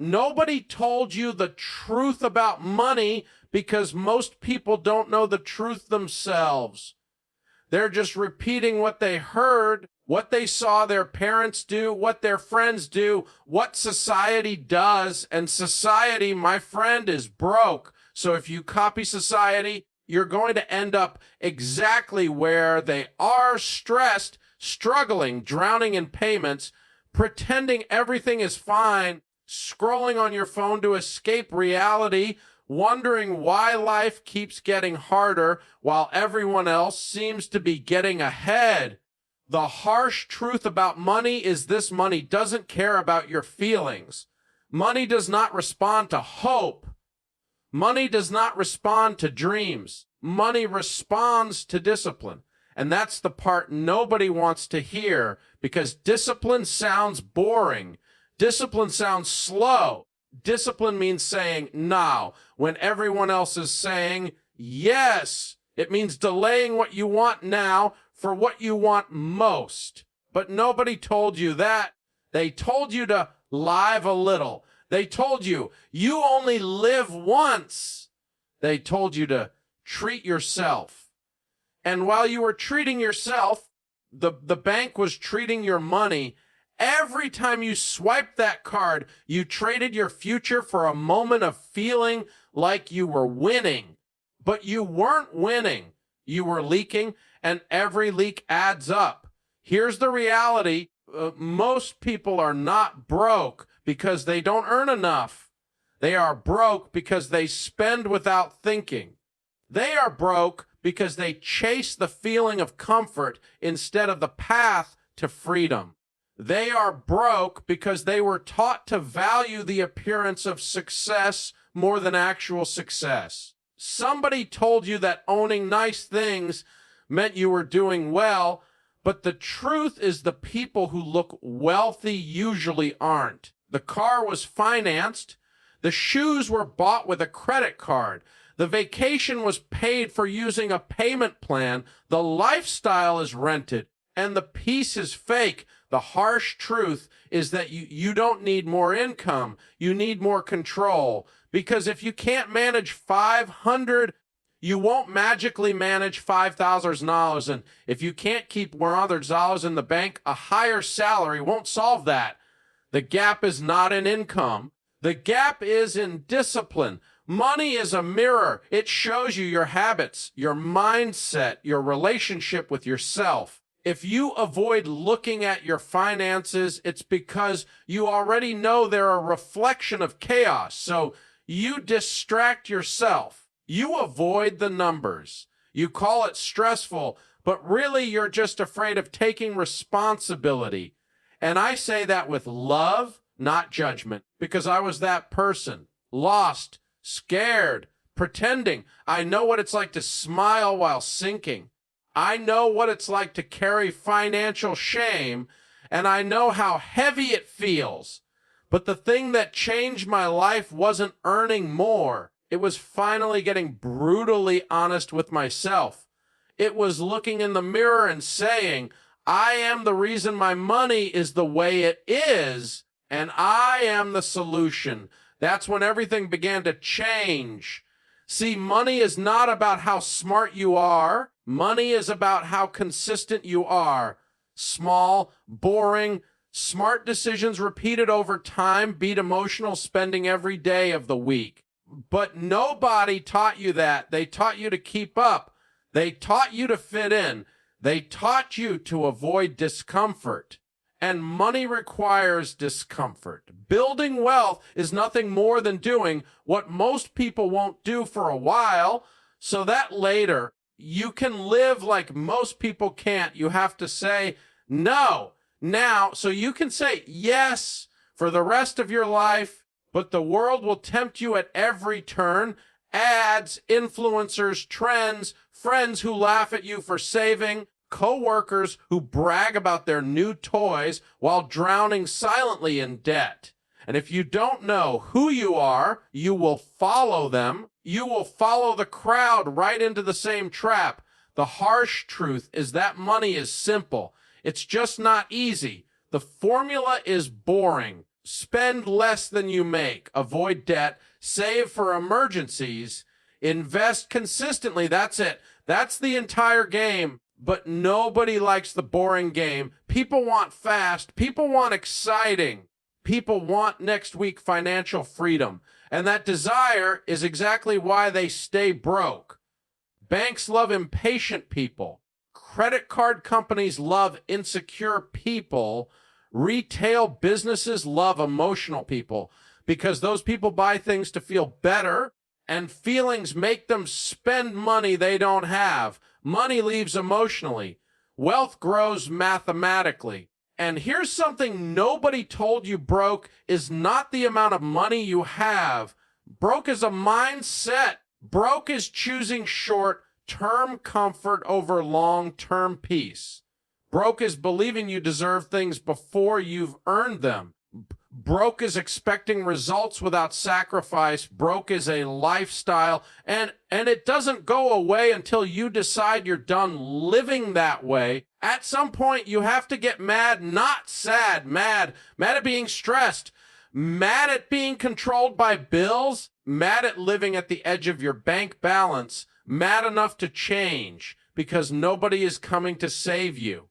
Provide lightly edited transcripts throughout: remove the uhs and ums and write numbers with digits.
Nobody told you the truth about money because most people don't know the truth themselves. They're just repeating what they heard, what they saw their parents do, what their friends do, what society does. And society, my friend, is broke. So if you copy society, you're going to end up exactly where they are, stressed, struggling, drowning in payments, pretending everything is fine, scrolling on your phone to escape reality, wondering why life keeps getting harder while everyone else seems to be getting ahead. The harsh truth about money is this: money doesn't care about your feelings. Money does not respond to hope. Money does not respond to dreams. Money responds to discipline. And that's the part nobody wants to hear, because discipline sounds boring. Discipline sounds slow. Discipline means saying no when everyone else is saying yes. It means delaying what you want now for what you want most. But nobody told you that. They told you to live a little. They told you you only live once. They told you to treat yourself. And while you were treating yourself, the bank was treating your money. Every time you swiped that card, you traded your future for a moment of feeling like you were winning. But you weren't winning. You were leaking, and every leak adds up. Here's the reality. Most people are not broke because they don't earn enough. They are broke because they spend without thinking. They are broke because they chase the feeling of comfort instead of the path to freedom. They are broke because they were taught to value the appearance of success more than actual success. Somebody told you that owning nice things meant you were doing well, but the truth is the people who look wealthy usually aren't. The car was financed. The shoes were bought with a credit card. The vacation was paid for using a payment plan. The lifestyle is rented, and the peace is fake. The harsh truth is that you don't need more income. You need more control. Because if you can't manage 500, you won't magically manage $5,000. And if you can't keep $100 in the bank, a higher salary won't solve that. The gap is not in income. The gap is in discipline. Money is a mirror. It shows you your habits, your mindset, your relationship with yourself. If you avoid looking at your finances, it's because you already know they're a reflection of chaos. So you distract yourself. You avoid the numbers. You call it stressful, but really you're just afraid of taking responsibility. And I say that with love, not judgment, because I was that person, lost, scared, pretending. I know what it's like to smile while sinking. I know what it's like to carry financial shame, and I know how heavy it feels. But the thing that changed my life wasn't earning more. It was finally getting brutally honest with myself. It was looking in the mirror and saying, I am the reason my money is the way it is, and I am the solution. That's when everything began to change. See, money is not about how smart you are. Money is about how consistent you are. Small, boring, smart decisions repeated over time beat emotional spending every day of the week. But nobody taught you that. They taught you to keep up. They taught you to fit in. They taught you to avoid discomfort. And money requires discomfort. Building wealth is nothing more than doing what most people won't do for a while, so that later you can live like most people can't. You have to say no now, so you can say yes for the rest of your life, but the world will tempt you at every turn. Ads, influencers, trends, friends who laugh at you for saving, co-workers who brag about their new toys while drowning silently in debt. And if you don't know who you are, you will follow them. You will follow the crowd right into the same trap. The harsh truth is that money is simple. It's just not easy. The formula is boring. Spend less than you make. Avoid debt. Save for emergencies. Invest consistently. That's it. That's the entire game. But nobody likes the boring game. People want fast. People want exciting. People want next week financial freedom. And that desire is exactly why they stay broke. Banks love impatient people. Credit card companies love insecure people. Retail businesses love emotional people because those people buy things to feel better, and feelings make them spend money they don't have. Money leaves emotionally. Wealth grows mathematically. And here's something nobody told you broke is not the amount of money you have. Broke is a mindset. Broke is choosing short-term comfort over long-term peace. Broke is believing you deserve things before you've earned them. Broke is expecting results without sacrifice. Broke is a lifestyle, and it doesn't go away until you decide you're done living that way. At some point, you have to get mad, not sad, mad at being stressed, mad at being controlled by bills, mad at living at the edge of your bank balance, mad enough to change because nobody is coming to save you.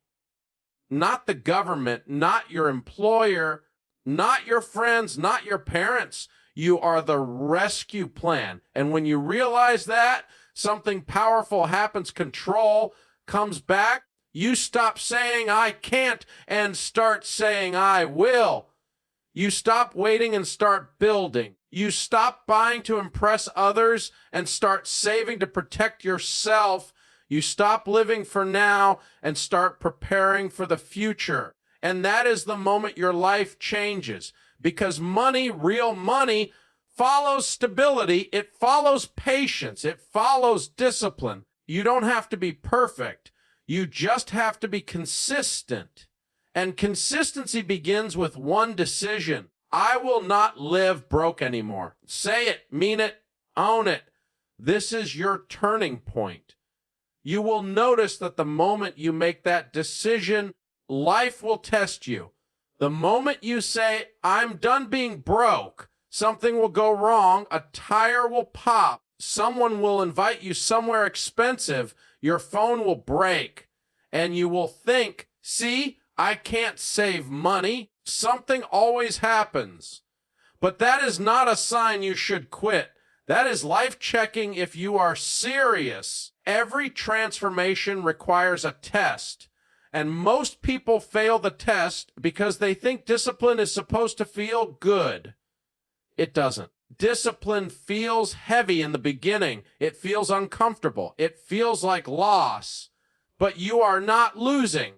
Not the government, not your employer, not your friends, not your parents. You are the rescue plan. And when you realize that, something powerful happens. Control comes back. You stop saying, I can't, and start saying, I will. You stop waiting and start building. You stop buying to impress others and start saving to protect yourself. You stop living for now and start preparing for the future. And that is the moment your life changes, because money, real money, follows stability. It follows patience. It follows discipline. You don't have to be perfect. You just have to be consistent. And consistency begins with one decision. I will not live broke anymore. Say it, mean it, own it. This is your turning point. You will notice that the moment you make that decision, life will test you. The moment you say, I'm done being broke, something will go wrong, a tire will pop, someone will invite you somewhere expensive, your phone will break, and you will think, see, I can't save money. Something always happens. But that is not a sign you should quit. That is life checking if you are serious. Every transformation requires a test. And most people fail the test because they think discipline is supposed to feel good. It doesn't. Discipline feels heavy in the beginning. It feels uncomfortable. It feels like loss. But you are not losing.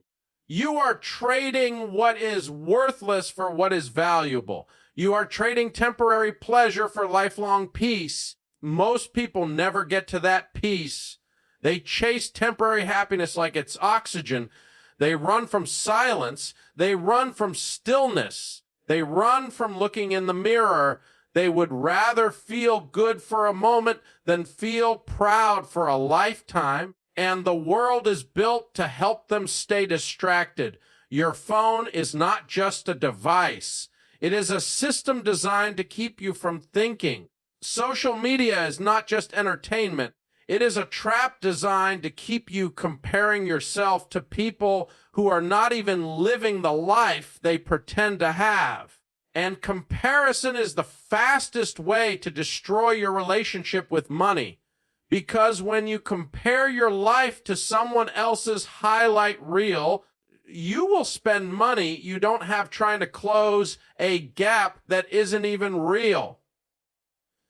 You are trading what is worthless for what is valuable. You are trading temporary pleasure for lifelong peace. Most people never get to that peace. They chase temporary happiness like it's oxygen. They run from silence. They run from stillness. They run from looking in the mirror. They would rather feel good for a moment than feel proud for a lifetime. And the world is built to help them stay distracted. Your phone is not just a device. It is a system designed to keep you from thinking. Social media is not just entertainment. It is a trap designed to keep you comparing yourself to people who are not even living the life they pretend to have. And comparison is the fastest way to destroy your relationship with money. Because when you compare your life to someone else's highlight reel, you will spend money you don't have trying to close a gap that isn't even real.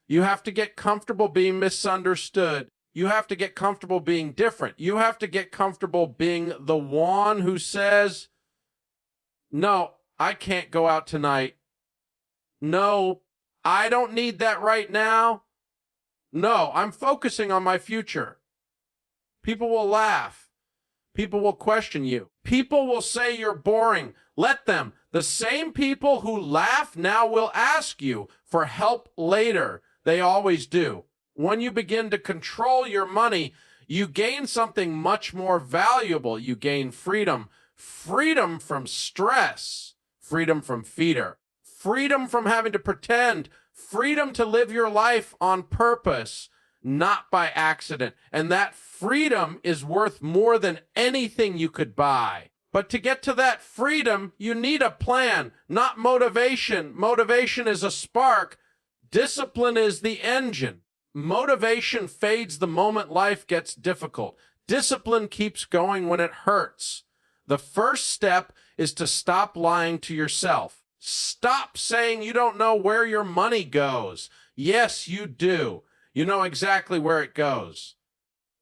You have to get comfortable being misunderstood. You have to get comfortable being different. You have to get comfortable being the one who says, no, I can't go out tonight. No, I don't need that right now. No, I'm focusing on my future. People will laugh. People will question you. People will say you're boring. Let them. The same people who laugh now will ask you for help later. They always do. When you begin to control your money, you gain something much more valuable. You gain freedom. Freedom from stress. Freedom from fear. freedom from having to pretend, freedom to live your life on purpose, not by accident. And that freedom is worth more than anything you could buy. But to get to that freedom, you need a plan, not motivation. Motivation is a spark. Discipline is the engine. Motivation fades the moment life gets difficult. Discipline keeps going when it hurts. The first step is to stop lying to yourself. Stop saying you don't know where your money goes. Yes, you do. You know exactly where it goes.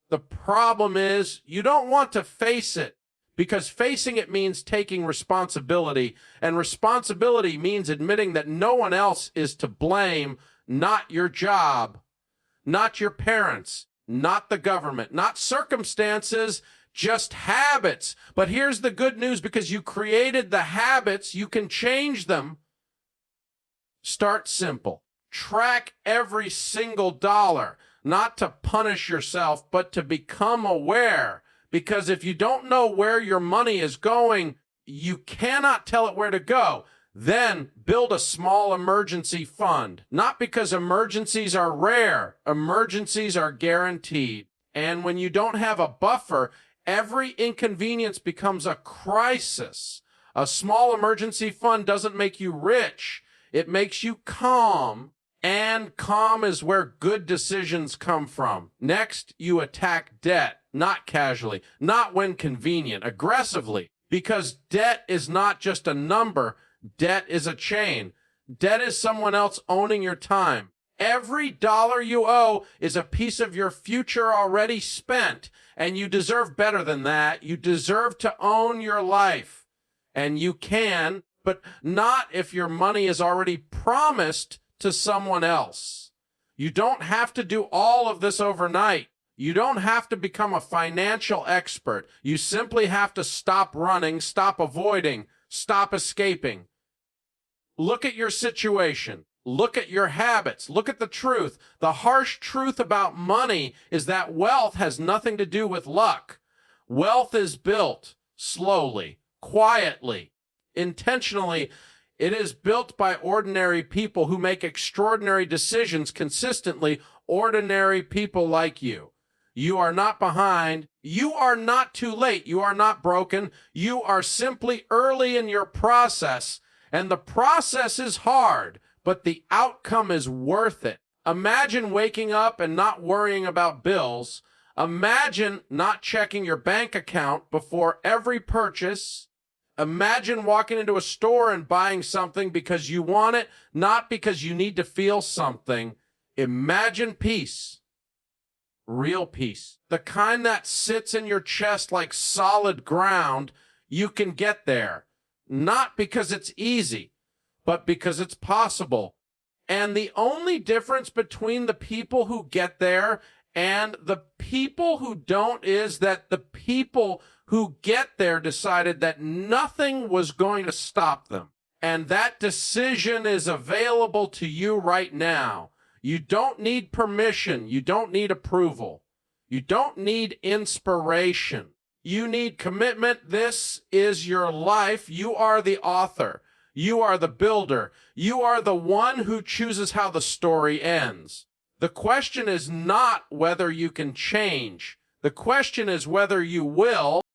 The problem is you don't want to face it, because facing it means taking responsibility, and responsibility means admitting that no one else is to blame, not your job, not your parents, not the government, not circumstances, just habits. But here's the good news: because you created the habits, you can change them. Start simple. Track every single dollar, not to punish yourself, but to become aware. Because if you don't know where your money is going, you cannot tell it where to go. Then build a small emergency fund. Not because emergencies are rare, emergencies are guaranteed. And when you don't have a buffer, every inconvenience becomes a crisis. A small emergency fund doesn't make you rich. It makes you calm. And calm is where good decisions come from. Next, you attack debt, not casually, not when convenient, aggressively. Because debt is not just a number, debt is a chain. Debt is someone else owning your time. Every dollar you owe is a piece of your future already spent, and you deserve better than that. You deserve to own your life. And you can, but not if your money is already promised to someone else. You don't have to do all of this overnight. You don't have to become a financial expert. You simply have to stop running, stop avoiding, stop escaping. Look at your situation. Look at your habits. Look at the truth. The harsh truth about money is that wealth has nothing to do with luck. Wealth is built slowly, quietly, intentionally. It is built by ordinary people who make extraordinary decisions consistently, ordinary people like you. You are not behind. You are not too late. You are not broken. You are simply early in your process, and the process is hard, but the outcome is worth it. Imagine waking up and not worrying about bills. Imagine not checking your bank account before every purchase. Imagine walking into a store and buying something because you want it, not because you need to feel something. Imagine peace, real peace, the kind that sits in your chest like solid ground. You can get there, not because it's easy, but because it's possible. And the only difference between the people who get there and the people who don't is that the people who get there decided that nothing was going to stop them. And that decision is available to you right now. You don't need permission. You don't need approval. You don't need inspiration. You need commitment. This is your life. You are the author. You are the builder. You are the one who chooses how the story ends. The question is not whether you can change. The question is whether you will.